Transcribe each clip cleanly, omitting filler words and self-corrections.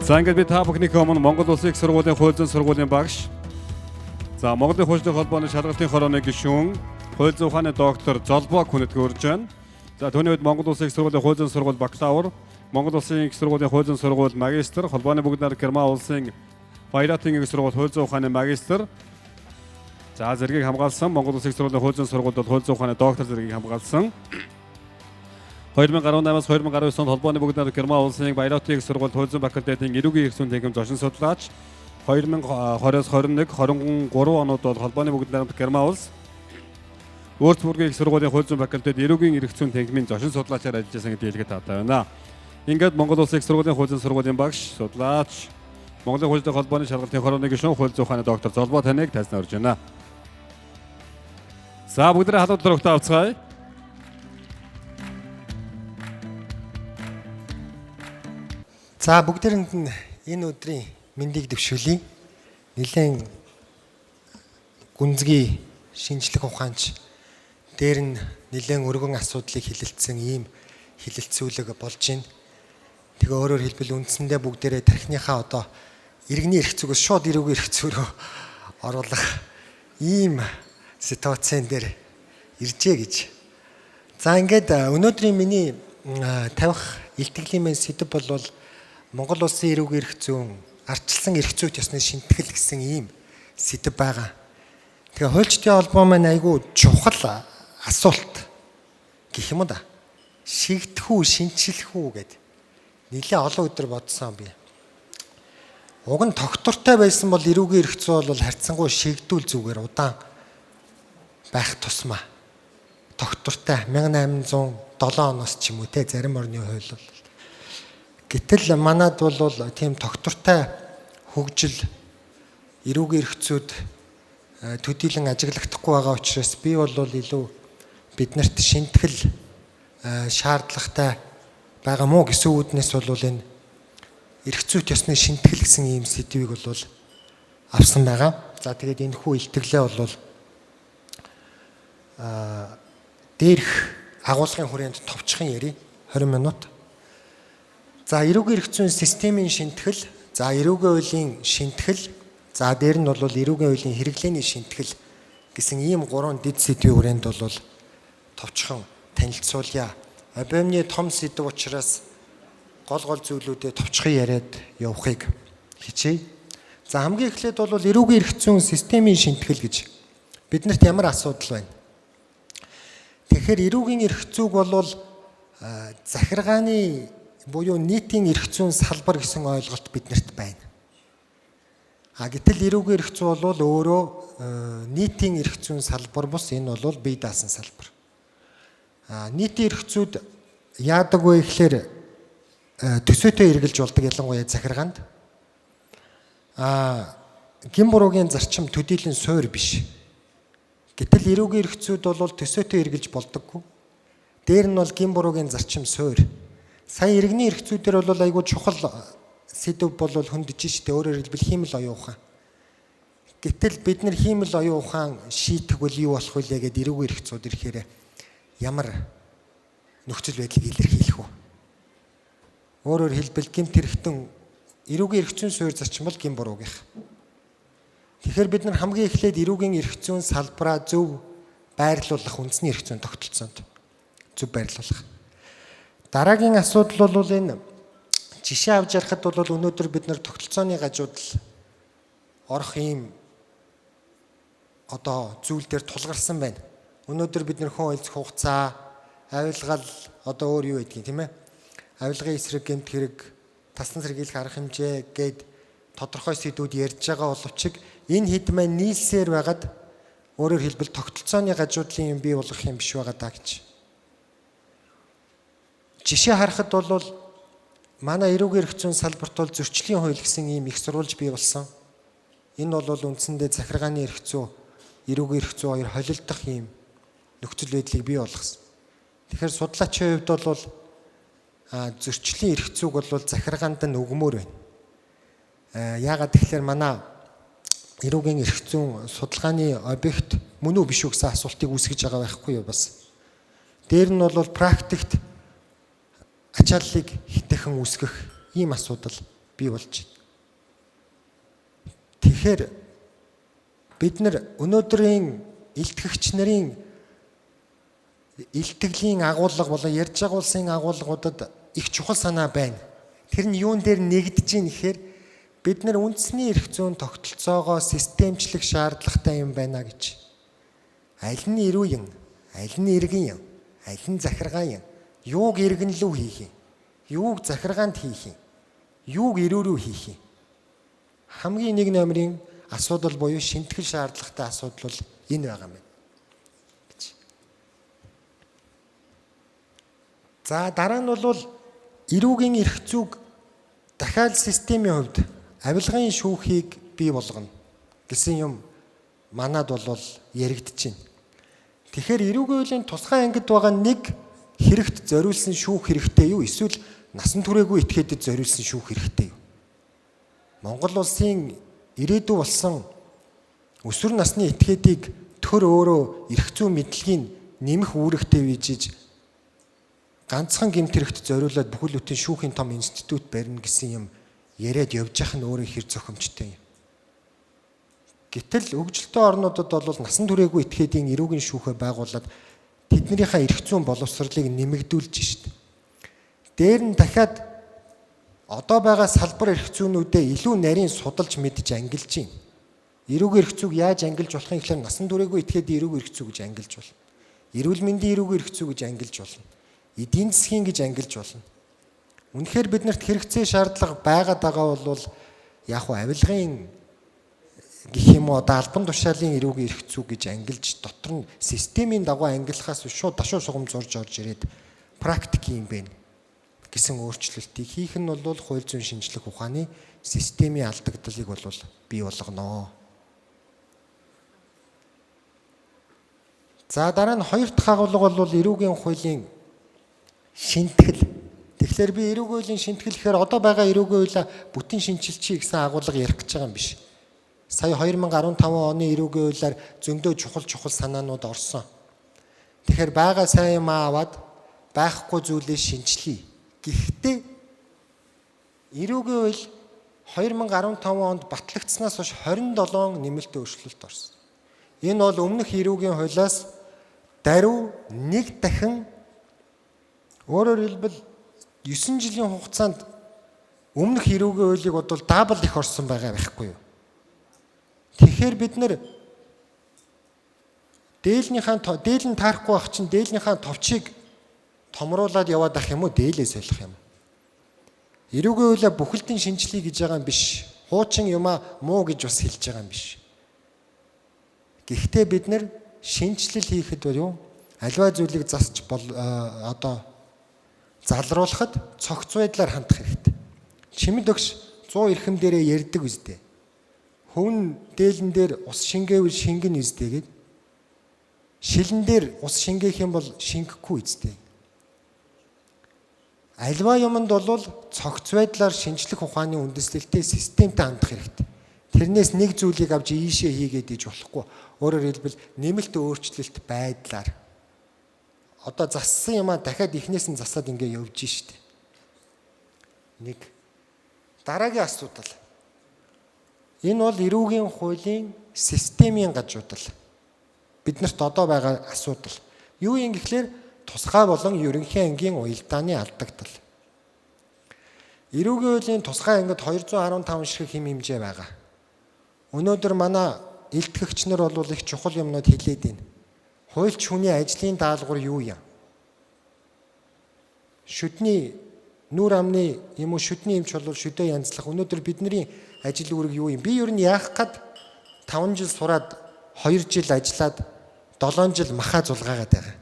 За ингээд би та бүхний өмнө Монгол Улсын их сургуулийн хууль зүйн сургуулийн багш. За Монголын хуульчдын холбооны шалгалтын хорооны гишүүн, хууль зүйн ухааны доктор Золбоо хүнэтгий урьж байна. За түүний үед Монгол Улсын их сургуулийн хууль зүйн сургууль бакалавр, Монгол Улсын их сургуулийн хууль зүйн сургууль магистр, холбооны бүгд найрамдах Герман улсын Баяратын их сургууль хууль зүйн ухааны магистр. За зэргийг хамгаалсан Монгол Улсын их сургуулийн хууль зүйн сургуульд бол хууль зүйн ухааны доктор зэргийг хамгаалсан. 2018-аас 2019 онд холбооны бүгд найрамдах Герман улсын Баяратын их сургууль хууль зүйн факультетийн эрүүгийн эрх зүйн тэнхим зочин судлаач. 2020-аас 21, 23 онууд бол холбооны бүгд найрамдах Герман улс Өөрт бүргийн их сургуулийн хууль зүйн факультет эрүүгийн эрх зүйн тэнхимийн зочин судлаачаар ажиллаж байсан гэдгийг хэлэхэд таатай байна. Ингээд Монгол Улсын их сургуулийн хууль зүйн сургуулийн багш, судлаач, Монголын хуульчдын холбооны шалгалтын хорооны гишүүн хууль зүйн ухааны доктор Золбоо таныг тайлснаа урьж байна. За бүгдээ халуун дөрөвтөө авцгаая. За бүгдээрэнд нь энэ өдрийн мэндийг дэвшүүлье. Нилээн гүнзгий шинжлэх ухаанч дээр нь нилээн өргөн асуудлыг хилэлцсэн ийм хилэлцүүлэг болж байна. Тэгээ өөрөөр хэлбэл үндсэндээ бүгдээрээ тархиныхаа одоо иргэний эрх зүйгөөс шууд эрүүгийн эрх зүй рүү оруулах ийм ситуацийн дээр иржээ гэж. За ингээд өнөөдрийн миний тавих илтгэлийн мэд сэдэв бол Монгол Улсын эрүүгийн эрх зүйн ардчилсан эрх зүйт ёсны шинтгэл гэсэн ийм сэдэв байгаа. Тэгээ хуульчдын холбоо маань айгүй чухал асуулт гэх юм да. Шигдэх үү, шинчлэх үү гэд нэлээ олон өдөр бодсон би. Уг нь тогтвортой байсан бол эрүүгийн эрх зүй бол харьцангуй шигдүүл зүгээр удаан байх тусмаа. Тогтвортой 1807 оноос ч юм уу те зарим орны хууль бол. Гэтэл манад бол тийм тогтвортой хөгжил эрүүгийн эрх зүйд төдийлөн ажиглагдахгүй байгаа учраас би бол илүү биднэрт шинтгэл шаардлагатай байгаа мó гэсэн үүднээс бол энэ эрх зүйт ёсны шинтгэл гэсэн ийм сэдвийг бол авсан байгаа. За тэгээд энэ хүү илтгэлээ бол дээрх агуулгын хүрээнд товчхон ярий 20 минут. За эрүүгийн эрх зүйн системийн шинтгэл, за эрүүгийн хуулийн шинтгэл, за дээр нь бол эрүүгийн хуулийн хэрэглээний шинтгэл гэсэн ийм гурван дэд сэдвийн хүрээнд бол товчхон танилцуулъя. Обемны том сэдв учраас гол зүйлүүдэд товчхон яриад явахыг хичээе. За хамгийн эхлээд бол эрүүгийн эрх зүйн системийн шинтгэл гэж биднэрт ямар асуудал байна? Тэгэхээр эрүүгийн эрх зүйг бол захиргааны буюу нийтийн эрх зүйн салбар гэсэн ойлголт биднэрт байна. Гэтэл эрүүгийн эрх зүй бол өөрөө нийтийн эрх зүйн салбар бус энэ бол бие даасан салбар. Нийтийн эрх зүйд яадаг вэ гэхээр төсөөтэй эргэлж болдог ялангуяа захиргаанд. Гин буруугийн зарчим төдийлөн суур биш. Гэтэл эрүүгийн эрх зүйд бол төсөөтэй эргэлж болдоггүй. Дээр нь бол гин буруугийн зарчим суур. Сая иргэний эрх зүйдэр бол айгүй чухал сэдв бол хөндөж штэ өөрөөр хэлбэл хиймэл оюун ухаан. Гэтэл бид нар хиймэл оюун ухаан шийтгэх бол юу болох вэ гэдэг эрүүгийн эрх зүйд ирэхээр ямар нөхцөл байдлыг илэрхийлэх вэ? Өөрөөр хэлбэл гэмт хэрэгтэн эрүүгийн эрх зүйн суурь зарчим бол гин буруугийнх. Тэгэхээр бид нар хамгийн эхлээд эрүүгийн эрх зүйн салбараа зөв байрлуулах үндэсний эрх зүйн тогтолцоонд зөв байрлуулах. Дараагийн асуудал бол энэ жишээ авч ярихад бол өнөөдөр бид нар тогтолцооны гажууд орох ийм одоо зүйл дээр тулгарсан байна. Өнөөдөр бид нар хүн ээлжих хугацаа, авилгал одоо өөр юу гэдгийг тийм ээ. Авилгын эсрэг гэмт хэрэг, тасалсан сэргийлэх арга хэмжээ гээд тодорхой сэдвүүд ярьж байгаа боловч энэ хэд маань нийлсээр байгаад өөрөөр хэлбэл тогтолцооны гажуудлын юм бий болгох юм биш байгаа даа гэж. Жишээ харахад бол манай эрүүгийн эрх зүйн салбарт бол зөрчлийн хууль гэсэн ийм их сурвалж бий болсон. Энэ бол үндсэндээ захиргааны эрх зүй, эрүүгийн эрх зүй хоёр холилдох ийм нөхцөл байдлыг бий болгосон. Тэгэхээр судлаачийн хувьд бол зөрчлийн эрх зүйг бол захиргаанд нь өгмөр байна. Яагаад тэгэхээр манай эрүүгийн эрх зүйн судалгааны объект мөн үү биш үү гэсэн асуултыг үүсгэж байгаа байхгүй юу бас. Дээр нь бол практикт ачааллыг хитэхэн үүсгэх ийм асуудал бий болж байна. Тэгэхээр бид нар өнөөдрийн илтгэгч нарын илтгэлийн агуулга болон ярьж байгаа улсын агуулгуудад их чухал санаа байна. Тэр нь юун дээр нэгдэж ийн гэхээр бид нар үндэсний эрх зүйн тогтолцоогоо системчлэх шаардлагатай юм байна гэж. Аль нь эрүүн, аль нь иргэн, аль нь захиргаан, юуг иргэнлүү хийх юм, юуг захиргаанд хийх юм, юуг эрүүрүү хийх юм. Хамгийн нэг номерын асуудал буюу шинтгэл шаардлагатай асуудал бол энэ байгаа юм. За дараа нь бол эрүүгийн эрх зүйг дахиад системийн хувьд авилгын шүүхийг бий болгоно гэсэн юм манад бол яригдж байна. Тэгэхээр эрүүгийн хуулийн тусгай ангид байгаа нэг хэрэгт зориулсан шүүх хэрэгтэй юу? Эсвэл насан туршаагүй этгээдэд зориулсан шүүх хэрэгтэй юу? Монгол улсын ирээдүй болсон өсвөр насны этгээдийг төр өөрөө эрх зүйн мэдлэгийг нэмэх үүрэгтэй бижиж ганцхан гэмт хэрэгт зориулаад бүхэл бүтэн шүүхийн том институт барина гэсэн юм яриад явж явах нь өөрөө хэр зохимжтой юм. Гэтэл хөгжилтэй орнуудад бол насан туршаагүй этгээдийн эрүүгийн шүүхэ байгуулад тэднийхээ эрх зүйн боловсролыг нэмэгдүүлж шít. Дээр нь дахиад одоо байгаа салбар эрх зүйнүүдээ илүү нарийн судалж мэдж ангилж байна. Эрүүгийн эрх зүйг яаж ангилж болох юм гэхээр насан туршаагүй этгээдийн эрүүгийн эрх зүй гэж ангилж болно. Эрүүл мэндийн эрүүгийн эрх зүй гэж ангилж болно. Эдийн засгийн гэж ангилж болно. Үнэхээр биднэрт хэрэгцээ шаардлага байгаад байгаа бол яг хуу авилгын гэх юм уу албан тушаалын эрүүгийн эрх зүй гэж ангилж дотор нь системийн дагуу ангиллахаас шууд дашуу сугам зурж орж ирээд практик юм бэ гэсэн өөрчлөлтийг хийх нь бол хууль зүйн шинжлэх ухааны системийн алдагдлыг бол бий болгоно. За дараа нь хоёр дахь агуулга бол эрүүгийн хуулийн шинтгэл. Тэгэхээр би эрүүгийн хуулийн шинтгэл гэхээр одоо байгаа эрүүгийн хуулиа бүтэн шинчилчихье гэсэн агуулга ярих гэж байгаа юм биш. Сая 2015 оны эрүүгийн хуулиар зөндөө чухал санаанууд орсон. Тэгэхээр байгаа сайн юм аваад байхгүй зүйлээ шинчлэе. Гэхдээ эрүүгийн хууль 2015 онд батлагдсанаас хойш 27 нэмэлт өөрчлөлт орсон. Энэ бол өмнөх эрүүгийн хуулиас даруй нэг дахин өөрөөр хэлбэл 9 жилийн хугацаанд өмнөх эрүүгийн хуулийг бодвол дабл их орсон байгаа байхгүй юу? Тэгэхээр бид нэр дээлэн таарахгүй байх чинь дээлнийхээ товчийг томруулаад яваад ах юм уу, дээлээ солих юм. Эрүүгийн хуулиа бүхэлдэн шинжилье гэж байгаа юм биш. Хуучин юмаа муу гэж бас хэлж байгаа юм биш. Гэхдээ бид нэр шинжилэл хийхэд бол юу? Аливаа зүйлийг засч одоо залруулахад цогц байдлаар хандах хэрэгтэй. Чимэд өгш 100 эрхэм дээрээ ярьдаг үстэй. Хүн дээлэн дээр ус шингээвэл шингэн үстэй гэд. Шилэн дээр ус шингээх юм бол шингэхгүй үстэй. Аливаа юмд бол цогц байдлаар шинжлэх ухааны үндэслэлтэй системтэй хандах хэрэгтэй. Тэрнээс нэг зүйлийг авч ийшээ хийгээд иж болохгүй. Өөрөөр хэлбэл нэмэлт өөрчлөлт байдлаар одоо зассан юмаа дахиад ихнээс нь засаад ингэ явж штэ. Нэг дараагийн асуудал. Энэ бол эрүүгийн хуулийн системийн гажуудал. Биднэрт одоо байгаа асуудал. Юу юм гэхлээр тусгай болон ерөнхий ангийн уялдааны алдагдал. Эрүүгийн хуулийн тусгай ангид 215 ширхэг хэм хэмжээ байгаа. Өнөөдөр манай илтгэгч нар бол их чухал юмнууд хэлээд байна. Хуульч хүний ажлын даалгавар юу юм? Шүдний нүүр амны юм уу шүдний эмч бол шүдөө янзлах. Өнөөдөр бидний ажил үүрэг юу юм? Би ер нь яах гээд 5 жил сураад 2 жил ажиллаад 7 жил махаа зулгаагаад байгаа.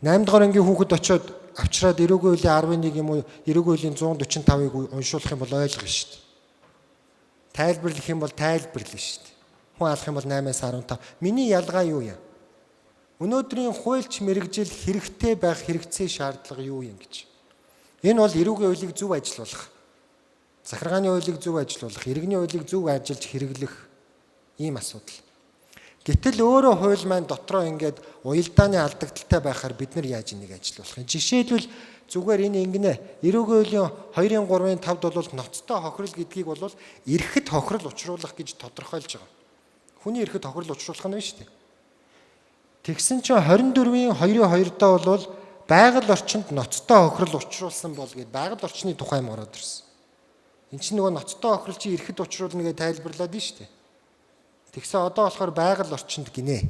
8 дугаар ангийн хүүхэд очиод авчраад эрүүгийн хуулийн 11 юм уу эрүүгийн хуулийн 145-ыг уншуулах юм бол ойлгох шүү дээ. Тайлбарлах юм бол тайлбарлана шүү дээ. Хүн алах юм бол 8-аас 15. Миний ялгаа юу юм? Өнөөдрийн хуульч мэрэгжил хэрэгтэй байх хэрэгцээ шаардлага юу юм гэж. Энэ бол эрүүгийн хуулийг зөв ажиллуулах, захиргааны хуулийг зөв ажиллуулах, иргэний хуулийг зөв ажиллаж хэрэглэх ийм асуудал. Гэтэл өөрөө хууль маань дотроо ингээд уялдааны алдагдaltaй байхаар бид нар яаж энийг ажиллуулах юм? Жишээлбэл зүгээр энэ ингэнэ. Эрүүгийн хуулийн 2-ын 3-ын 5-д бол ноцтой хохирол гэдгийг бол эрхэд хохирол учруулах гэж тодорхойлж байгаа. Хүний эрхэд хохирол учруулах нь шүү дээ. Тэгсэн чинь 24-ийн 2-ын 2-доо бол байгаль орчинд ноцтой хохирол учруулсан бол гээд байгаль орчны тухай юм ороод ирсэн. Энд чинь нөгөө ноцтой хохирол чи эрхэд учруулна гэж тайлбарлаад нь шүү дээ. Тэгсэн одоо болохоор байгаль орчинд гинэ.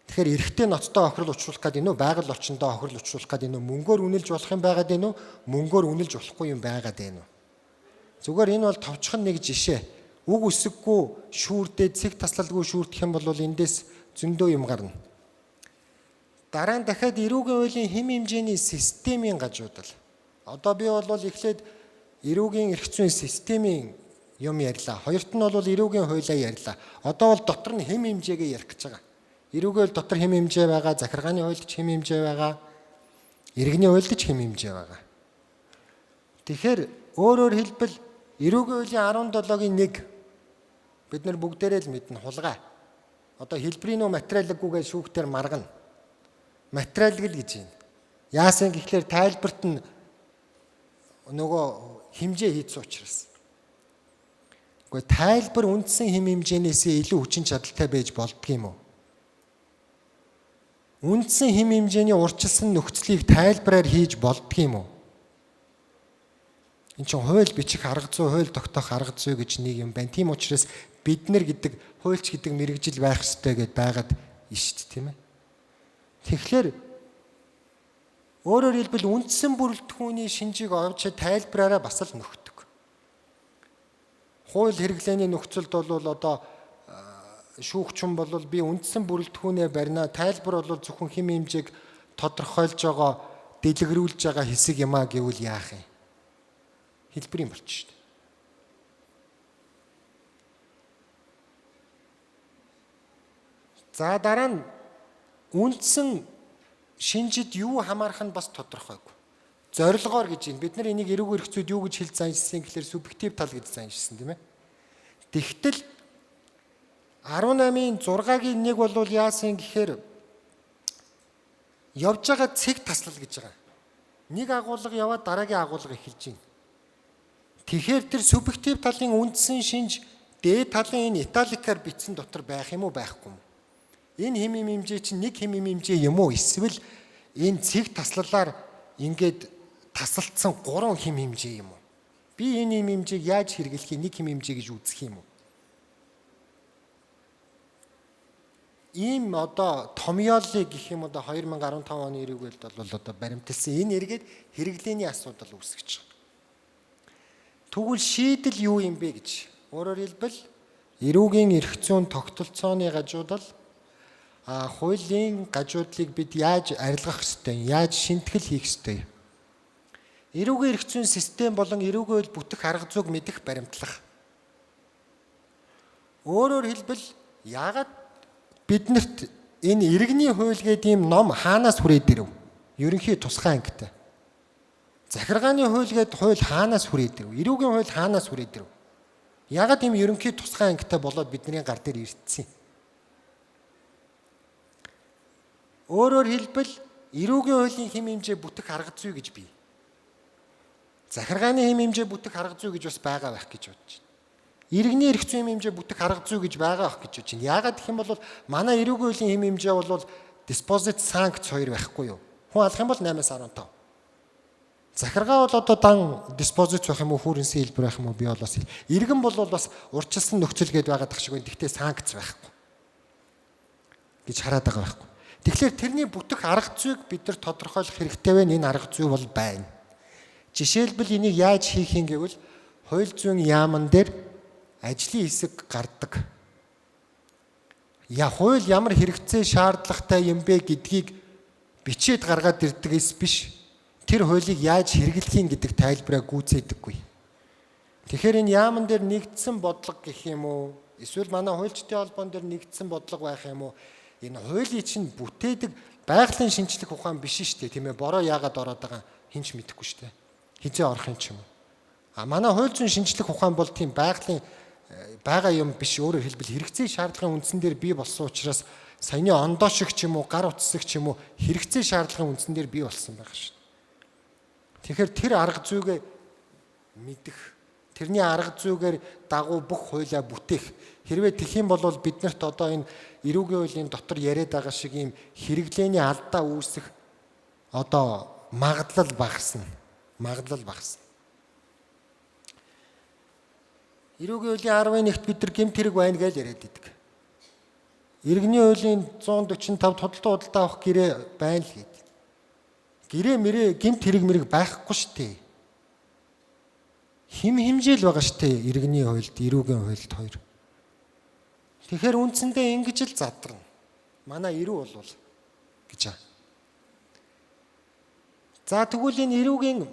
Тэгэхээр эрэгтэй ноцтой хохирол учруулах гэдэг нь байгаль орчиндөө хохирол учруулах гэдэг нь мөнгөөр үнэлж болох юм байгаад байна уу? Мөнгөөр үнэлж болохгүй юм байгаад байна уу? Зүгээр энэ бол товчхон нэг жишээ. Үг үсэггүй шүүрдээ цэг таслалгүй шүүрдэх юм бол эндээс зөндөө юм гарна. Дараа нь дахиад эрүүгийн хуулийн хэм хэмжээний системийн гажуудал. Одоо би бол эхлээд эрүүгийн эрх зүйн системийн юм ярьлаа. Хоёрт нь бол эрүүгийн хуулиа ярьлаа. Одоо бол дотор нь хэм хэмжээгээ ярих гэж байгаа. Эрүүгийн хууль дотор хэм хэмжээ байгаа, захиргааны хуульд ч хэм хэмжээ байгаа, иргэний хуульд ч хэм хэмжээ байгаа. Тэгэхээр өөрөөр хэлбэл эрүүгийн хуулийн 17-гийн 1 бид нар бүгдээрээ л мэднэ хулгай. Одоо хэлбэрийн нөө материалгүйгээ шүүхтэр маргана. Материалгэл гэж юм. Яасан гэхлээр тайлбарт нь нөгөө хэмжээ хийц учраас. Гэхдээ тайлбар үндсэн хэм хэмжээнээсээ илүү хүчин чадалтай байж болдгийм үү? Үндсэн хэм хэмжээний урьдчилсан нөхцөлийг тайлбараар хийж болдгийм үү? Энд чинь хууль бичих арга зүй, хууль тогтоох арга зүй гэж нэг юм байна. Тийм учраас бид нар гэдэг хуульч гэдэг мэрэгжил байх ёстой гэдээ байгаад ишт тийм ээ. Тэгэхээр өөрөөр хэлбэл үндсэн бүрэлдэхүүний шинжийг овч тайлбараараа бас л нөхдөг. Хууль хэрэглээний нөхцөлд бол одоо шүүгчүн бол би үндсэн бүрэлдэхүүнээ барина. Тайлбар бол зөвхөн хэм хэмжээг тодорхойлж байгаа, дэлгэрүүлж байгаа хэсэг юм а гэвэл яах юм? Хэлбэрийн болчих шүү дээ. За дараа нь үндсэн шинжид юу хамаарах нь бас тодорхойгүй. Зорилгоор гэж юм. Бид нар энийг эрүүгийн эрх зүйд юу гэж хэлж заншсан гэхээр субъектив тал гэж заншсан тийм ээ. Тэгтэл 18-ийн 6-гийн 1 бол яасан гэхээр явж байгаа цэг таслал гэж байгаа. Нэг агуулга яваад дараагийн агуулга эхэлж байна. Тэгэхээр тэр субъектив талын үндсэн шинж дээд талын энэ италикаар бичсэн дотор байх юм уу байхгүй юм? Энэ хэм хэмжээ чинь нэг хэм хэмжээ юм уу? Эсвэл энэ цэг таслалаар ингээд тасалдсан 3 хэм хэмжээ юм уу? Би энэ хэм хэмжээг яаж хэрэглэхийг нэг хэм хэмжээ гэж үзэх юм уу? Ийм одоо томьёолыг гэх юм одоо 2015 оны эрүүгээлд бол одоо баримталсан энэ эргээд хэрэглээний асуудал үүсгэж байгаа. Тэгвэл шийдэл юу юм бэ гэж. Өөрөөр хэлбэл эрүүгийн эрх зүйн тогтолцооны гажуудал хуулийн гажуудлыг бид яаж арилгах ёстой, яаж шинтгэл хийх ёстой. Эрүүгийн эрх зүйн систем болон эрүүгийн хууль бүтэх арга зүйг мэдэх баримтлах. Өөрөөр хэлбэл яагаад биднэрт энэ иргэний хууль гэдэг ийм ном хаанаас хүрээд ирэв? Ерөнхий тусгай ангитай. Захиргааны хууль гэдэг хууль хаанаас хүрээд ирэв? Эрүүгийн хууль хаанаас хүрээд ирэв? Яагаад ийм ерөнхий тусгай ангитай болоод бидний гар дээр ирдсэн юм? Өөрөөр хэлбэл эрүүгийн хуулийн хэм хэмжээ бүтэх арга зүй гэж бий. Захиргааны хэм хэмжээ бүтэх арга зүй гэж бас байгаа байх гэж бодож байна. Иргэний эрх зүйн хэмжээ бүтэх арга зүй гэж байгаа ах гэж байна. Яагаад гэх юм бол манай эрүүгийн хуулийн хэм хэмжээ бол диспозит санкц 2 байхгүй юу? Хүн алах юм бол 8-15. Захиргаа бол одоо дан диспозит байх юм уу, хүүрнсэн хэлбэр байх юм уу? Би бол бас иргэн бол бас урьдчилсан нөхцөл гээд байгаад ах шиг байна. Гэхдээ санкц байхгүй гэж хараад байгаа байхгүй. Тэгэхээр тэрний бүтэх арга зүйг бид нар тодорхойлох хэрэгтэй байна. Энэ арга зүй бол байна. Жишээлбэл энийг яаж хийх юм гэвэл хууль зүйн яаман дээр ажлын хэсэг гардаг. Хууль ямар хэрэгцээ шаардлагатай юм бэ гэдгийг бичээд гаргаад ирдэгээс биш. Тэр хуулийг яаж хэрэглэхийн гэдэг тайлбараа гүйцээдэггүй. Тэгэхээр энэ яаман дээр нэгдсэн бодлого гэх юм уу? Эсвэл манай хуульчдын холбоон дээр нэгдсэн бодлого байх юм уу? Энэ хуулийн чинь бүтээдэг байгалийн шинжлэх ухаан биш шүү дээ, тийм ээ. Бороо яагаад ороод байгаа хинч мэдэхгүй шүү дээ. Хизээ орох юм ч юм уу. Манай хууль зүйн шинжлэх ухаан бол тийм байгалийн байгаа юм биш. Өөрөөр хэлбэл хэрэгцээ шаардлагын үндсэн дээр бий болсон учраас саяны ондоо шиг ч юм уу, гар утсаг ч юм уу хэрэгцээ шаардлагын үндсэн дээр бий болсон байгаа шүү. Тэгэхээр тэр арга зүйгээ мэдэх, тэрний арга зүйгээр дагуу бүх хуулиа бүтээх. Хэрвээ тэгэх юм бол биднэрт одоо энэ эрүүгийн хуулийн дотор яриад байгаа шиг ийм хэрэглээний алдаа үүсэх одоо магадлал багасна. Эрүүгийн хуулийн 11-т бид нар гэмт хэрэг байна гэж яриад идэг. Иргэний хуулийн 145 худалдаа авах гэрээ байна л гэдэг. Гэрээ мэрээ гэмт хэрэг мэрэг байхгүй шүү дээ. Хэмжээл байгаа шүү дээ иргэний хуульд, эрүүгийн хуульд хоёр. Тэгэхээр үндсэндээ ингэж л задарна. Манай эрүү болвол гэж аа. За тэгвэл энэ эрүүгийн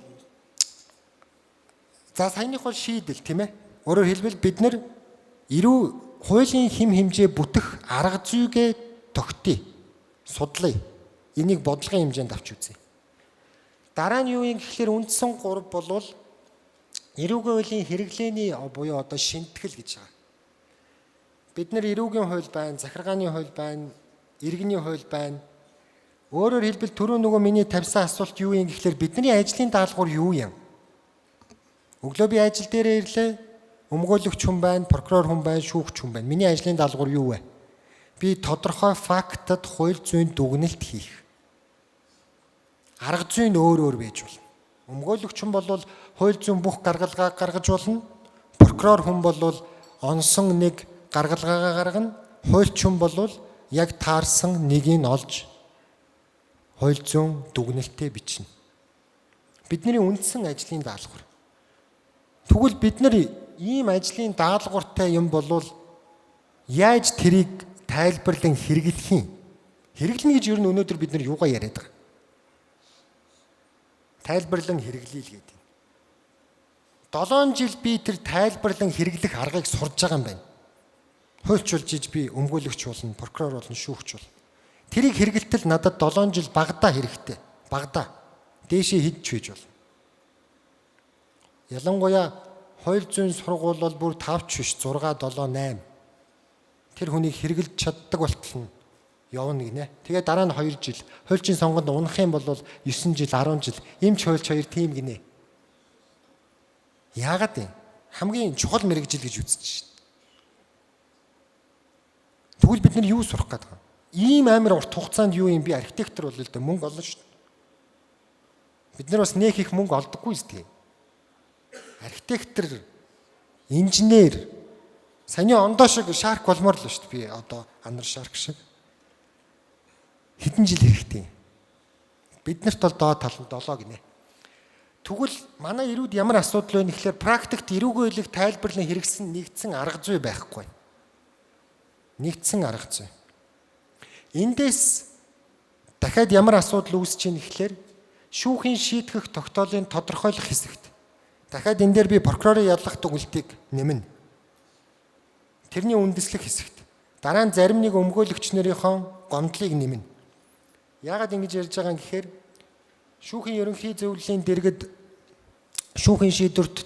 саяных бол шийдэл тийм ээ. Өөрөөр хэлбэл бид нар эрүү хуулийн хэмжээ бүтэх арга зүйгээ тогтъё. Судлая. Энийг бодлогын хэмжээнд авч үзье. Дараа нь юу юм гэхэлэр үндсэн 3 болвол эрүүгийн хуулийн хэрэглээний буюу одоо шинтгэл гэж байгаа. Бид нар эрүүгийн хууль байна, захиргааны хууль байна, иргэний хууль байна. Өөрөөр хэлбэл түрүү нөгөө миний тавьсан асуулт юу юм гэхэлэр бидний ажлын даалгавар юу юм? Өглөө би ажил дээр ирлээ. Өмгөөлөгч хүн байна, прокурор хүн байна, шүүгч хүн байна. Миний ажлын даалгавар юу вэ? Би тодорхой фактад хууль зүйн дүгнэлт хийх. Арга зүй нь өөр байж болно. Өмгөөлөгч хүн бол хууль зүйн бүх гаргалгаа гаргаж болно. Прокурор хүн бол онсон нэг гаргалгаагаа гаргана. Хуульч хүн бол яг таарсан нэгийг олж хууль зүйн дүгнэлтээ бичнэ. Бидний үндсэн ажлын даалгавар. Тэгвэл бид нар ийм ажлын даалгавартай юм болвол яаж тэрийг тайлбарлан хэрэглэх юм? Хэрэглэнэ гэж ер нь өнөөдөр бид нар юугаа яриад байгаа? Тайлбарлан хэрэглэе л гэдэг. 7 жил би тэр тайлбарлан хэрэглэх аргыг сурж байгаа юм байна. Хуульчулж иж би өмгөөлөгч болно, прокурор болно, шүүгч болно. Тэрийг хэрэглэтэл надад 7 жил багадаа хэрэгтэй. Багадаа. Дээшээ хидж хийж болно. Ялангуяа хууль зүйн сургууль бол бүр 5 ч биш 6, 7, 8. Тэр хүнийг хэрэгэлж чаддаг болтол нь явна гинэ. Тэгээ дараа нь 2 жил. Хуульчийн сонгонд унах юм бол 9 жил, 10 жил. Эмч хуульч хоёр тим гинэ. Яагаад юм? Хамгийн чухал мэрэгжил гэж үзэж шин. Тэгвэл бид нар юу сурах гэдэг вэ? Ийм амар урт хугацаанд юу юм би архитектор бол л да мөнгө олно шүү. Бид нар бас нэх их мөнгө олдоггүй зү. Архитектор, инженер саяны ондоо шиг шарк болмоор л шүү дээ. Би одоо анар шарк шиг. Хэдэн жил хэрэгтэй. Биднэрт бол доод тал нь 7 гинэ. Тэгвэл манай эрүүд ямар асуудал вэ гэхээр практикт эрүүгийн хуулийг тайлбарлан хэрэгсэн нэгдсэн арга зүй байхгүй. Нэгдсэн арга зүй. Эндээс дахиад ямар асуудал үүсэж ийн гэхээр шүүхийн шийтгэх тогтоолын тодорхойлох хэсэгт дахиад энэ дээр би прокурорын яллах дүгнэлтийг нэмнэ. Тэрний үндэслэх хэсэгт дараа нь зарим нэг өмгөөлөгч нарынхоо гомдлыг нэмнэ. Яагаад ингэж ярьж байгаа юм гэхээр шүүхийн ерөнхий зөвлөлийн дэргэд шүүхийн шийдвэрт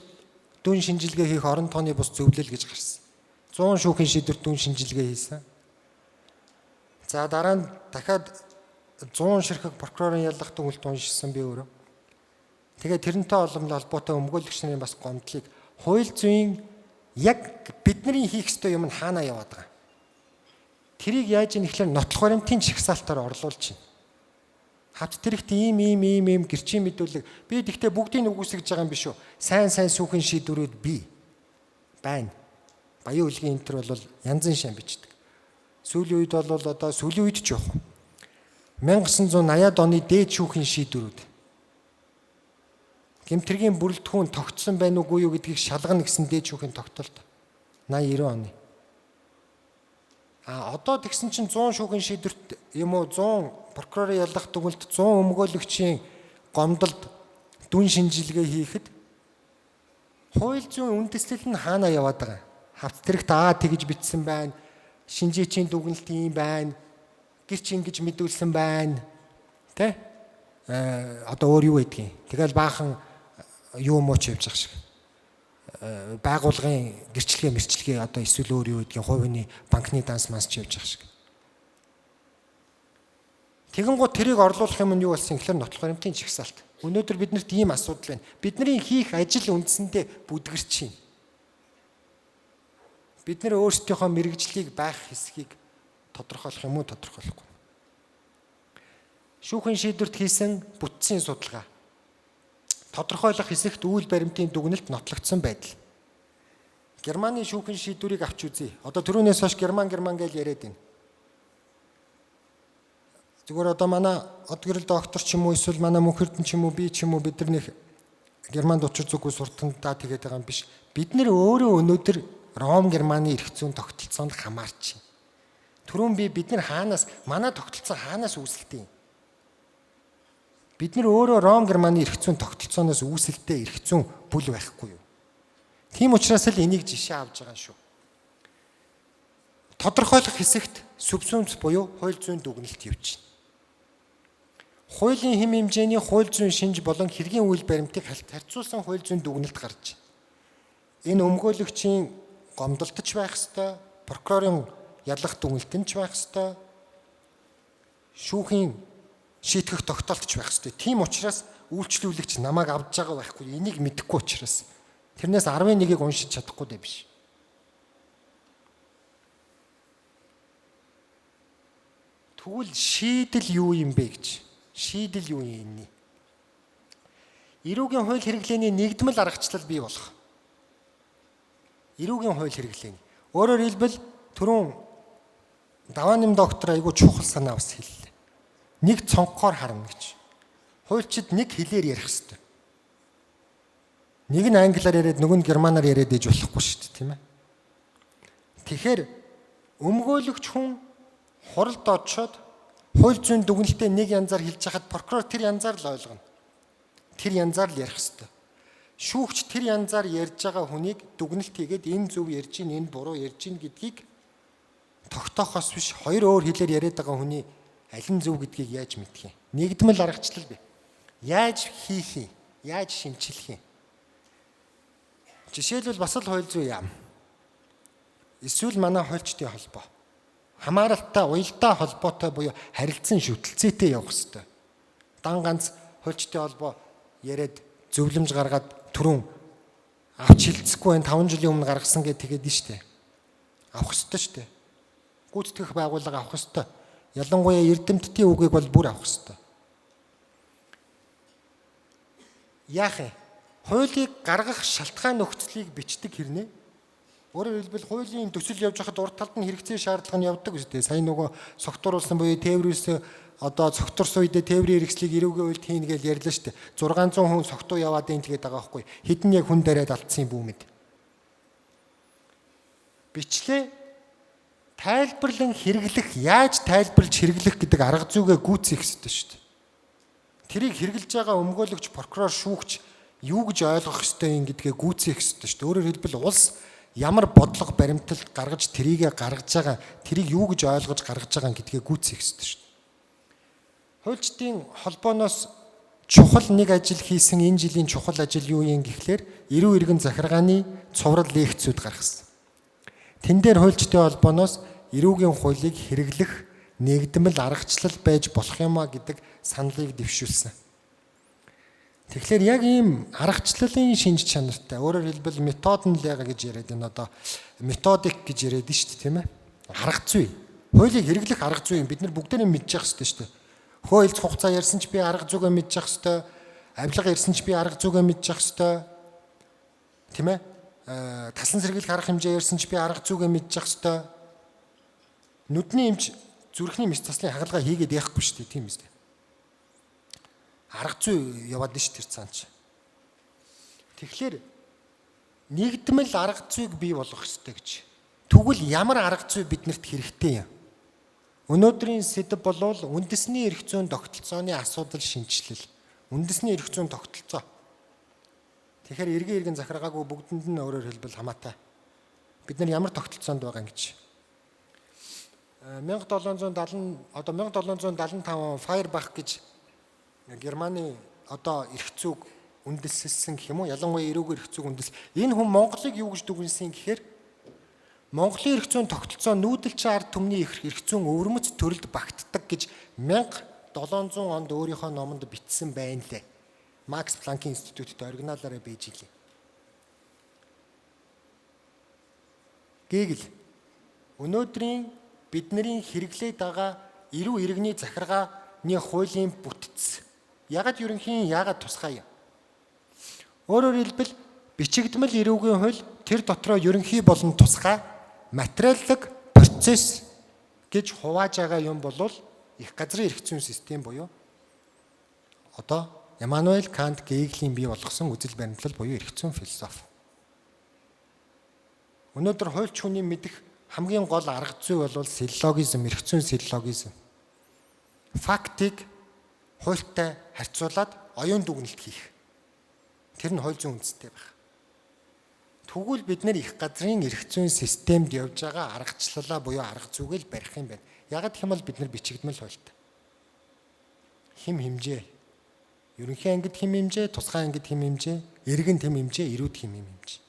дүн шинжилгээ хийх орон тооны бус зөвлөл гэж гарсан. 100 шүүхийн шийдвэрт дүн шинжилгээ хийсэн. За дараа нь дахиад 100 ширхэг прокурорын яллах дүгнэлт уншсан би өөрөө. Тэгээ тэрнтэй холбоотой өмгөөлөгч нарын бас гомдлыг хууль зүйн яг бидний хийх ёстой юм нь хаанаа яваад байгаа. Тэрийг яаж ийм ихлээр нотлох баримтын чагсаалтаар орлуулж байна. Хавц тэрэгт ийм гэрчийн мэдүүлэг би тэгтээ бүгдийг үгүйсгэж байгаа юм биш үү? Сайн сүүхийн шийдвэрүүд бий. Байна. Баян үлгийн энтер бол янзын шам бичдэг. Сүүлийн үед бол одоо сүүлийн үед ч явах. 1980-ад оны дээд шүүхийн шийдвэрүүд. Гэмтэргийн бүрэлдэхүүн тогтсон байна уугүй юу гэдгийг шалгана гэсэн дээд шүүхийн тогтолт 80-90 оны. Одоо тэгсэн чинь 100 шүүхийн шийдвэрт юм уу 100 прокурорын яллах дүгнэлт 100 өмгөөлөгчийн гомдолд дүн шинжилгээ хийхэд хууль зүйн үндэслэл нь хаанаа яваад байгаа. Хавц тэрэгт тэгж бичсэн байна. Шинжээчийн дүгнэлт юм байна. Гэрч ингэж мэдүүлсэн байна. Тэ? Одоо өөр юу байдгийг. Тэгэл баахан юу мууч явж байгаа шиг. Байгууллагын гэрчлэгээ одоо эсвэл өөр юу гэдгийг хувийн банкны данс манс ч явж байгаа шиг. Тэгэн гоо тэрийг орлуулах юм нь юу болсон гэхээр нотлох баримтын жагсаалт. Өнөөдөр биднэрт ийм асуудал байна. Бидний хийх ажил үндсэндээ бүдгэрч байна. Бид нэр өөрсдийнхөө мэрэгжлийг байх хэсгийг тодорхойлох юм уу, тодорхойлохгүй. Шүүхийн шийдвэрт хийсэн бүтцийн судалгаа. Тодорхойлох хэсэгт үйл баримтын дүгнэлт нотлогдсон байдал. Германы шүүхийн шийдвэрийг авч үзье. Одоо түрүүнээс хойш герман гэж яриад байна. Зүгээр одоо манай одгөрөл доктор ч юм уу эсвэл манай мөнх эрдэнэ ч юм уу би ч юм уу бид нар нэг Германд учир зүггүй суртандаа тэгээд байгаа юм биш. Бид нэр өөрөө өнөөдөр Ром Германы эрх зүйн тогтолцоонд хамаарч байна. Түрүүн бид нар хаанаас манай тогтолцоо хаанаас үүсэлтэй юм? Бид нар өөрөө Ром Германы эрх зүйн тогтолцооноос үүсэлтэй эрх зүйн бүл байхгүй юу? Тийм учраас л энийг жишээ авч байгаа шүү. Тодорхойлох хэсэгт субсумс буюу хууль зүйн дүгнэлт явж байна. Хуулийн хэм хэмжээний хууль зүйн шинж болон хэргийн үйл баримтыг харьцуулсан хууль зүйн дүгнэлт гарч байна. Энэ өмгөөлөгчийн гомдолтож байх ёстой, прокурорын ялах дүгнэлтэнч байх ёстой, шүүхийн шийтгэх тогтоолтч байх ёстой. Тийм учраас үйлчлүүлэгч намайг авч байгаа байхгүй. Энийг мэдэхгүй учраас тэрнээс 11-ийг уншиж чадахгүй дээ биш. Тэгвэл шийдэл юу юм бэ гэж? Шийдэл юу юм энэ? Эрүүгийн хууль хэрэглээний нэгдмэл аргачлал бий болох. Эрүүгийн хууль хэрэглээний. Өөрөөр хэлбэл түрүүн Давааным доктор айгүй чухал санаа бас хэллээ. Нэг цонхоор харна гэж. Хуульчид нэг хэлээр ярих хэрэгтэй. Нэг нь англиар яриад нөгөө нь германаар яриад ээж болохгүй шүү дээ, тийм ээ. Тэгэхээр өмгөөлөгч хүн хуралд очоод хууль зүйн дүгнэлтээ нэг янзаар хэлж хахад прокурор тэр янзаар л ойлгоно. Тэр янзаар л ярих хэрэгтэй. Шүүгч тэр янзаар ярьж байгаа хүнийг дүгнэлт хийгээд энэ зөв ярьж гин, энэ буруу ярьж гин гэдгийг тогтоохоос биш хоёр өөр хэлээр яриад байгаа хүний аль нь зөв гэдгийг яаж мэдэх юм? Нэгдмэл аргачлал бий. Яаж хийх юм? Яаж шинжилэх юм? Жишээлбэл бас л хууль зүйн яам. Эсвэл манай хуульчдын холбоо. Хамааралтай, уялдаа холбоотой буюу харилцан шүтэлцээтэй явах хэрэгтэй. Дан ганц хуульчдын холбоо яриад зөвлөмж гаргаад түрүүн авч хилцэхгүй энэ 5 жилийн өмнө гаргасан гэдэг тэгээд нь штэ. Авах хэрэгтэй штэ. Гүйцэтгэх байгууллага авах хэрэгтэй. Ялангуяа эрдэмтдийн үгийг бол бүр авах хэрэгтэй. Яах юм? Хуулийг гаргах шалтгаан нөхцөлийг бичдэг хэрнээ. Өөрөөр хэлбэл хуулийн төсөл явж байхад урд талд нь хэрэгцээ шаардлага нь явдаг үстэй. Сайн нөгөө согтууруулсан буюу тээврээс одоо согтурсан үедээ тээврийн хэрэгслийг эрүүгийн хуульд хийн гэж ярьлаа штэ. 600 хүн согтуу яваад ийн тэгээд байгаа байхгүй. Хэдэн яг хүн дээрээ алдсан юм бүү мэд. Бичлээ тайлбарлан хэрэглэх, яаж тайлбарлаж хэрэглэх гэдэг арга зүйгээ гүйцээх хэрэгтэй штэ. Тэрийг хэрэглэж байгаа өмгөөлөгч, прокурор, шүүгч юу гэж ойлгох ёстой юм гэдгээ гүйцээх ёстой шүү дээ. Өөрөөр хэлбэл улс ямар бодлого баримтал гаргаж тэрийг гаргаж байгаа, тэрийг юу гэж ойлгож гаргаж байгаа гэдгээ гүйцээх ёстой шүү дээ. Хуульчдын холбооноос чухал нэг ажил хийсэн энэ жилийн чухал ажил юу юм гэхлээр эрүү иргэн захиргааны цуврал лекцүүд гаргасан. Тэн дээр хуульчдын холбооноос эрүүгийн хуулийг хэрэглэх нэгдмэл аргачлал байж болох юмаа гэдэг саналыг дэвшүүлсэн. Тэгэхээр яг ийм аргачлалын шинж чанартай. Өөрөөр хэлбэл метод нь л яга гэж яриад байна. Одоо методик гэж яриад нь шүү дээ, тийм ээ. Арга зүй. Хуулийг хэрэглэх арга зүй юм. Бид нар бүгдээрээ мэдчих хэрэгтэй шүү дээ. Хууль хугацаа ярьсан ч би арга зүйгээ мэдчих хэрэгтэй. Авилга ярьсан ч би арга зүйгээ мэдчих хэрэгтэй. Тийм ээ. Тасан сэргийлэх арга хэмжээ ярьсан ч би арга зүйгээ мэдчих хэрэгтэй. Нүдний эмч зүрхний мэс таслын хагалгаа хийгээд яахгүй шүү дээ, тийм ээ. Арга зүй яваад нь ш тэр цаанч. Тэгэхээр нэгдмэл арга зүйг бий болгох хэрэгтэй гэж. Тэгвэл ямар арга зүй биднэрт хэрэгтэй юм? Өнөөдрийн сэдэв болвол үндэсний эрх зүйн тогтолцооны асуудал шинжилэл. Үндэсний эрх зүйн тогтолцоо. Тэгэхээр эргэн захиргаагүй бүгдэнд нь өөрөөр хэлбэл хамаатай. Бид нар ямар тогтолцоонд байгаа юм гэж. 1775 Файербах гэж Германы одоо эрх зүйг үндэслэлсэн гэх юм уу? Ялангуяа эрүүгийн эрх зүйг үндэс. Энэ хүн Монголыг юу гэж дүгнсэн гэхээр Монголын эрх зүйн тогтолцоо нүүдэлчин ард түмний эрх зүйн өвөрмөц төрөлд багтдаг гэж 700 онд өөрийнхөө номонд бичсэн байна лээ. Макс Планкийн институтад оригиналаараа байж илээ. Гээгэл өнөөдрийн бидний хэрэглээд байгаа эрүү иргэний захиргааны хуулийн бүтц ягаад тусгай юм? Өөрөөр хэлбэл бичигдмэл эрүүгийн хууль тэр дотроо ерөнхий болон тусгай материаллык процесс гэж хувааж байгаа юм бол их газрын эрх зүйн систем буюу одоо Иммануэль Кант Гегелийн бий болгосон үзэл баримтлал буюу эрх зүйн философи. Өнөөдөр хуульч хүний мэдих хамгийн гол арга зүй бол силлогизм, эрх зүйн силлогизм. Фактыг хуультай харьцуулаад оюун дүгнэлт хийх. Тэр нь хууль зүйн үндэстэй байх. Тэгвэл бид нэр их газрын эрх зүйн системд явж байгаа аргачлалаа буюу арга зүгийг л барих юм байна. Ягаад гэх юм бол бид нар бичигдмэл хуультай. Хим хэмжээ. Ерөнхий ангид хим хэмжээ, тусгай ангид хим хэмжээ, иргэн хим хэмжээ, эрүүд хим хэмжээ.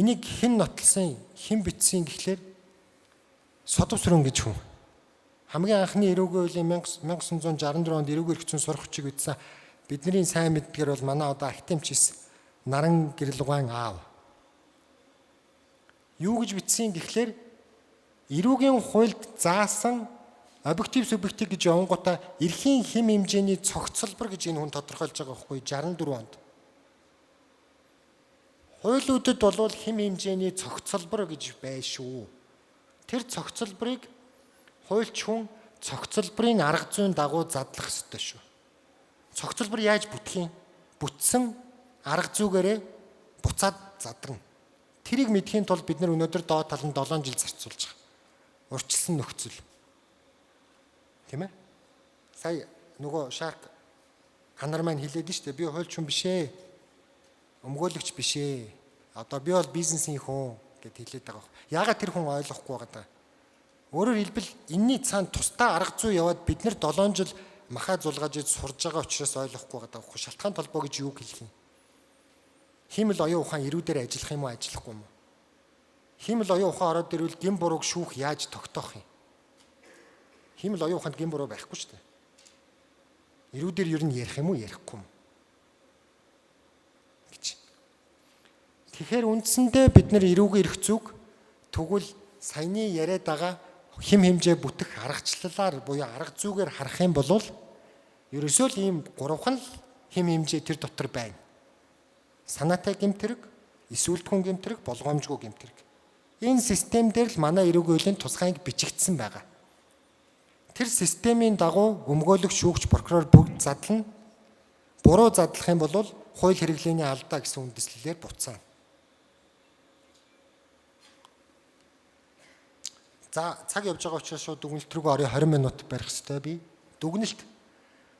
Энийг хэн нотлсон, хэн бичсэн гэхлээр Содовсрон гэж хүн. Хамгийн анхны эрүүгийн хуулийн 1964 онд эрүүгийн эрх зүйн сурах хүчийг ütсэн бидний сайн мэддгээр бол манай одоо актемчис Наран Гэрэлгуайн аав. Юу гэж бичсэн гэхлээр эрүүгийн хуульд заасан объектив субъектив гэж явангуудаа эрхийн хим хэмжээний цогцлбор гэж энэ хүн тодорхойлж байгаа байхгүй 64 онд. Хуулиудад бол хим хэмжээний цогцлбор гэж бай шүү. Тэр цогцлборыг хуульч хүн цогцлборын арга зүйн дагуу задлах ёстой шүү. Цогцлбор яаж бүтэх юм? Бүтсэн арга зүйгээрээ буцаад задрна. Тэрийг мэдхийн тулд бид нар өнөөдөр доод талд 7 жил зарцуулж байгаа. Урьдчилсан нөхцөл. Тийм ээ? Сая нөгөө Шарк ханар маань хэлээд нь шүү дээ. Би хуульч хүн биш ээ. Өмгөөлөгч биш ээ. Одоо би бол бизнесийн хүн гэд хэлээд байгаа. Яагаад тэр хүн ойлгохгүй байгаа? Өөрөөр хэлбэл энэний цаана тусдаа арга зүй яваад бид нар 7 жил махаа зулгааж сурж байгаа учраас ойлгохгүй байгаа. Шалтгаан толгой гэж юу хэлэх юм? Химэл оюун ухаан ирүүдээр ажиллах юм уу, ажиллахгүй юм уу? Химэл оюун ухаан ороод ирвэл гин бурууг шүүх яаж тогтоох юм? Химэл оюун ухаанд гин буруу байхгүй шүү дээ. Ирүүдээр ер нь ярих юм уу, ярихгүй юм? Гэж. Тэгэхээр үндсэндээ бид нар эрүүгийн эрх зүйг тэгвэл саяны яриад байгаа хим хэмжээ бүтэх аргачлалаар буюу арга зүйгээр харах юм бол ерөөсөө л ийм гурван хим хэмжээ тэр дотор байна. Санаатай гэмтэрэг, эсвэлтгүн гэмтэрэг, болгоомжгүй гэмтэрэг. Энэ систем дээр л манай эрүүгийн хуулийн тусгайг бичигдсэн байгаа. Тэр системийн дагуу өмгөөлөгч, шүүгч, прокурор бүгд задлана. Буруу задлах юм бол хууль хэрэглээний алдаа гэсэн үндэслэлээр буцаана. За цаг явж байгаа учраас шууд дүгнэлт рүү орё 20 минут барих хэрэгтэй би. Дүгнэлт.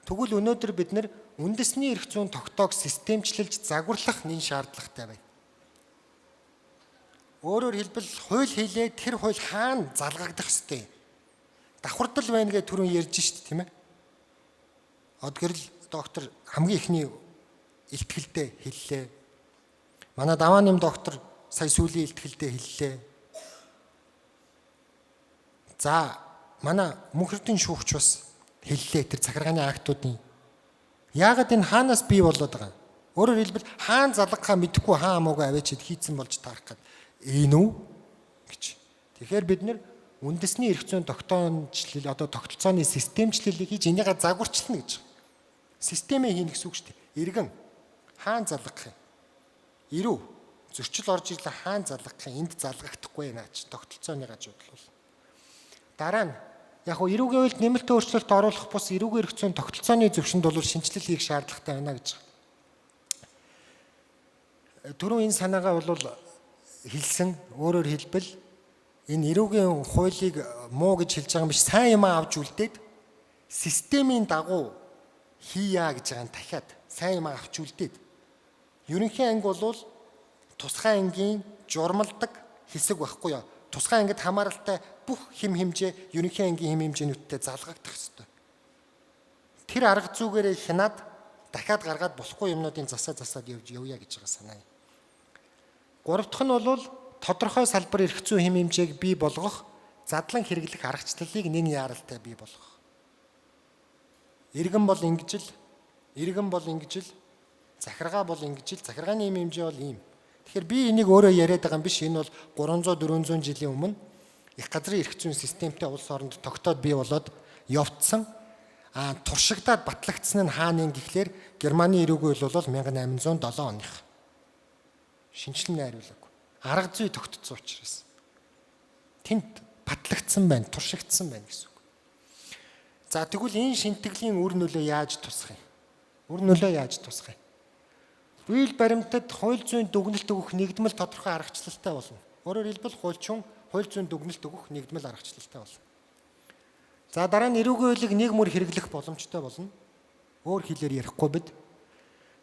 Тэгвэл өнөөдөр бид нэр үндэсний эрх зүйн тогтоог системчлэлж загварлах нэн шаардлагатай байна. Өөрөөр хэлбэл хууль хийлээ тэр хууль хаана залгагдах ёстой. Давхардал байна гэж түрүүн ярьж штт тийм ээ. Одгэрл доктор хамгийн ихний илтгэлдээ хэллээ. Манай давааним доктор сая сүүлийн илтгэлдээ хэллээ. За манай мөнхөрдийн шүүгч бас хэллээ тэр захиргааны актуудын. Яагаад энэ хаанаас бий болоод байгаа? Өөрөөр хэлбэл хаан залгахаа мэдэхгүй хаан амаагүй аваачид хийцэн болж таарах гэдэг. Энэ үү гэж. Тэгэхээр бид нэр үндэсний эрх зүйн тогтоомжлол одоо тогтолцооны системчлэлийг хийж энийгээ загварчлана гэж. Системээ хийнэ гэсэн үг шүү дээ. Иргэн хаан залгах юм. Ирүү зөрчил орж ирлээ хаан залгах юм. Энд залгахдахгүй наач тогтолцооны гажууд бол. Дараа нь яг хөө эрүүгийн хуульд нэмэлтийн өөрчлөлт оруулах бус эрүүгийн эрх зүйн тогтолцооны зөвшөнд бол шинжилэл хийх шаардлагатай байна гэж. Түрүү энэ санаагаа бол хэлсэн өөрөөр хэлбэл энэ эрүүгийн хуулийг муу гэж хэлж байгаа юм биш сайн юм авч үлдээд системийн дагуу хийя гэж байгаа нь дахиад сайн юм авч үлдээд ерөнхий анги бол тусгай ангийн журмалдаг хэсэг байхгүй юу? Тусгай ангид хамааралтай бүх хим хэмжээ ерөнхий ангийн хим хэмжээнүүдтэй залгагдах ёстой. Тэр арга зүгээрээ хянаад дахиад гаргаад болохгүй юмнуудын засаад явъя гэж байгаа санаа юм. Гурав дахь нь бол тодорхой салбар эрх зүйн хим хэмжээг бий болгох задлан хэрэглэх аргачлалыг нэг яаралтай бий болгох. Иргэн бол ингэж л, захиргаа бол ингэж л, захиргааны юм хэмжээ бол ийм. Тэгэхээр би энийг өөрөө яриад байгаа юм биш. Энэ бол 300 400 жилийн өмнө их газрын эрх зүйн системтэй улс оронд тогтоод бий болоод явцсан. Туршигдаад батлагдсан нь хааны гэхлээр Германы эрүүгийн үйл бол 1807 оных. Шинжлэн найруулаагүй. Арга зүй тогтцсон учраас. Тэнд батлагдсан байна, туршигдсан байна гэсэн үг. За тэгвэл энэ шинтгэлийн үр нөлөө яаж тусах юм? Бүйл баримтад хууль зүйн дүгнэлт өгөх нэгдмэл тодорхой аргачлалтай болно. Өөрөөр хэлбэл хуульчин хууль зүйн дүгнэлт өгөх нэгдмэл аргачлалтай болно. За дараа нь эрүүгийн хуулийг нэг мөр хэрэглэх боломжтой болно. Өөр хэлээр ярихгүй бид.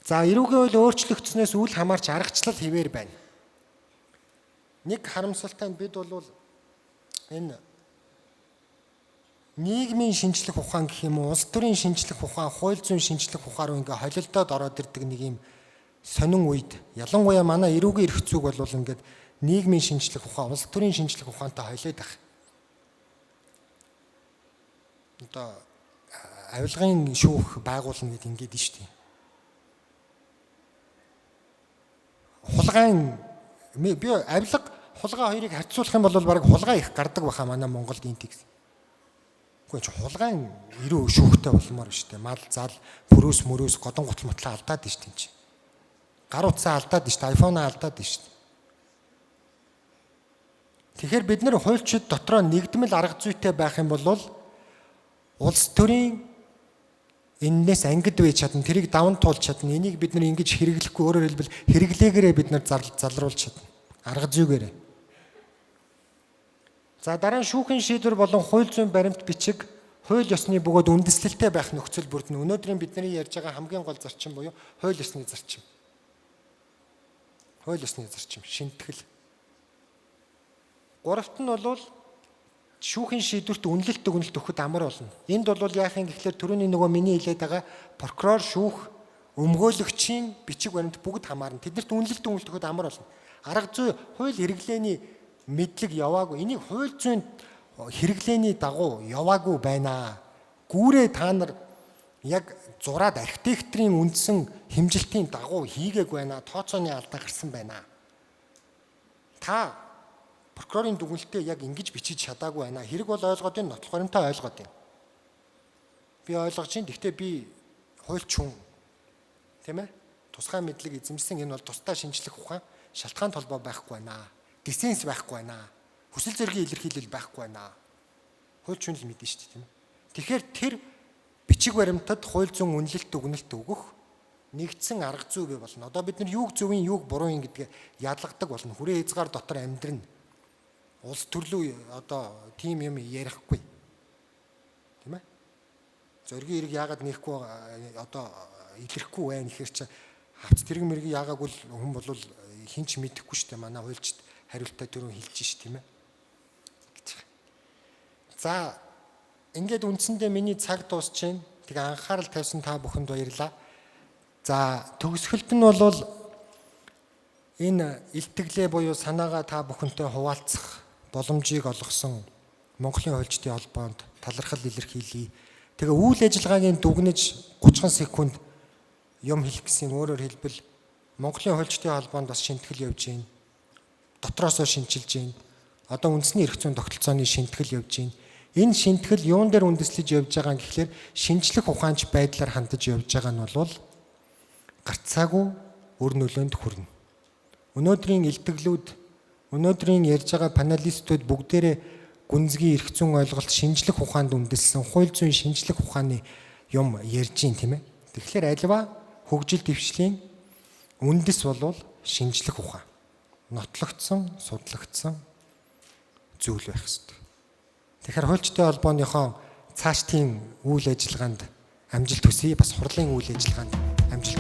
За эрүүгийн хууль өөрчлөгдснөөс үл хамаарч аргачлал хэвээр байна. Нэг харамсалтай нь бид бол энэ нийгмийн шинжлэх ухаан гэх юм уу, улс төрийн шинжлэх ухаан, хууль зүйн шинжлэх ухаан руу ингээ холилдоод ороод ирдэг нэг юм сонин үед, ялангуяа манай эрүүгийн эрх зүйг бол ингээд нийгмийн шинжлэх ухаан, улс төрийн шинжлэх ухаантай холиод байх. Одоо авилгын шүүх байгуулна гэдэг ингээд нь шүү дээ. Хулгайн би авилга хулгай хоёрыг харьцуулах юм бол баг хулгай их гардаг баха манай Монголд энэ тийм. Гэхдээ ч хулгайн эрүү шүүхтэй болмоор шүү дээ. Мал зал, мөрөөс, годон гутал алдаад шүү дээ. Гар утсаа алдаад шүү дээ. iPhone алдаад шүү дээ. Тэгэхээр бид нэр хуульчид дотроо нэгдмэл арга зүйтэй байх юм бол улс төрийн эннээс ангид байж чадна, тэрийг даван туулж чадна. Энийг бид нар ингэж хэрэглэхгүй, өөрөөр хэлбэл хэрэглээгээрээ бид нар залруулж чадна. Арга зүйгээрээ. За дараа нь шүүхийн шийдвэр болон хууль зүйн баримт бичиг, хууль ёсны бөгөөд үндэслэлтэй байх нөхцөл бүрдэнэ. Өнөөдрийн бидний ярьж байгаа хамгийн гол зарчим буюу хууль ёсны зарчим. Шинтгэл. Гуравт нь бол шүүхийн шийдвэрт үнэлэлт дүгнэлт өгөхөд амар болно. Энд бол яах юм гэхлээр түрүүний нөгөө миний хэлээд байгаа прокурор, шүүх, өмгөөлөгчийн бичиг баримт бүгд хамаарна. Тэднэрт үнэлэлт дүгнэлт өгөхөд амар болно. Арга зүй хууль хэрэглээний мэдлэг яваагүй. Энийг хууль зүйн хэрэглээний дагуу яваагүй байна. Гүүрээ та нар яг зураад архитекторын үндсэн хэмжилтийн дагуу хийгээгүй байна. Тооцооны алдаа гарсан байна. Та прокурорын дүгнэлтээ яг ингэж бичиж чадаагүй байна. Хэрэг бол ойлгоод энэ нотлох баримтаа ойлгоод байна. Би ойлгож чинь. Гэхдээ би хуульч хүн. Тийм ээ? Тусгай мэдлэг эзэмсэн энэ бол тусдаа шинжлэх ухаан, шалтгаан толгой байхгүй байна. Диссенс байхгүй байна. Хүсэл зэргийн илэрхийлэл байхгүй байна. Хуульч хүн л мэднэ шүү дээ, тийм ээ. Тэгэхээр тэр бичиг баримтад хууль зүйн үнэлэлт дүгнэлт өгөх нэгдсэн арга зүй бий болно. Одоо бид нар юуг зөвийн, юуг бурууин гэдгээ ялгадаг болно. Хүрээ хязгаар дотор амьдрна. Улс төрлөө одоо тийм юм ярихгүй. Тийм ээ? Зоргийн эрэг яагаад нэхгүй одоо илэрхгүй байна гэхэр чи хавц тэрэг мэрэг яагаагүй хүн бол хинч мэдэхгүй шүү дээ. Манай хуульчд хариултаа түрүүн хэлж ш тийм ээ. За ингээд үндсэндээ миний цаг дуусч байна. Тэгээ анхаарал тавьсан та бүхэнд баярлалаа. За төгсгөлт нь бол энэ илтгэлээ буюу санаагаа та бүхэнтэй хуваалцах боломжийг олгосон Монголын хуульчдын холбоонд талархал илэрхийлье. Тэгээ үйл ажиллагаагийн дүгнэж 30 секунд юм хэлэх гэсэн өөрөөр хэлбэл Монголын хуульчдын холбоонд бас шинтгэл явж байна. Дотроосоо шинчилж байна. Одоо үндэсний эрх зүйн тогтолцооны шинтгэл явж байна. Энэ шинтгэл юун дээр үндэслэж явж байгаа юм гэхлээр шинжлэх ухаанч байдлаар хандаж явж байгаа нь бол гарцаагүй өр нөлөөнд хүрнэ. Өнөөдрийн илтгэлүүд, өнөөдрийн ярьж байгаа паналистууд бүгдээрээ гүнзгий эрх зүйн ойлголт, шинжлэх ухаанд үндэслэн хууль зүйн шинжлэх ухааны юм ярьж байна тийм ээ. Тэгэхээр альва хөгжил дэвшлийн үндэс бол шинжлэх ухаан. Нотлогдсон, судлагдсан зүйл байх ёстой. Тэгэхээр хуульчдын холбооныхоо цаашдын үйл ажиллагаанд амжилт хүсье. Бас хурлын үйл ажиллагаанд амжилт